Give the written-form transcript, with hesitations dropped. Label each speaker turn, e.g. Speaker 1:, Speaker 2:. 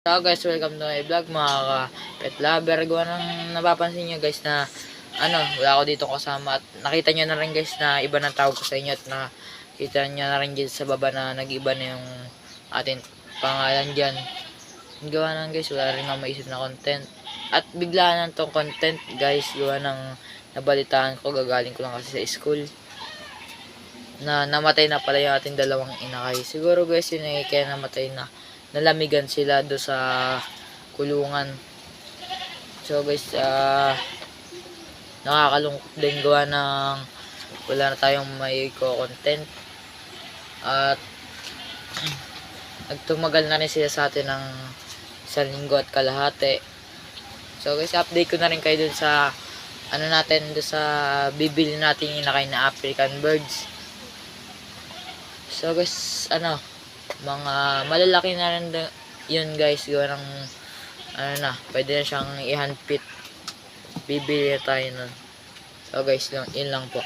Speaker 1: Hello guys, welcome to my vlog mga pet lover. Gawa ng napapansin nyo guys na wala ako dito kasama at nakita nyo na rin guys na iba na tawag ko sa inyo at nakita nyo na rin dyan sa baba na nag-iba na yung ating pangalan dyan. Gawa ng guys, wala rin ako maisip na content at bigla na tong content guys. Gawa ng nabalitaan ko, gagaling ko lang kasi sa school na namatay na pala yung ating dalawang inakay. Siguro guys yun ay kaya namatay na, nalamigan sila do sa kulungan. So guys, nakakalungkot din gawa ng wala na tayong may content at nagtumagal na rin sila sa atin ng 1 linggo at kalahati. So guys, update ko na rin kayo dun sa natin do sa bibili natin inakay na African birds. So guys, mga malalaki na rin yun guys. Gawa ng pwede na siyang i-handpit. Bibili na tayo nun. So guys, yun lang po.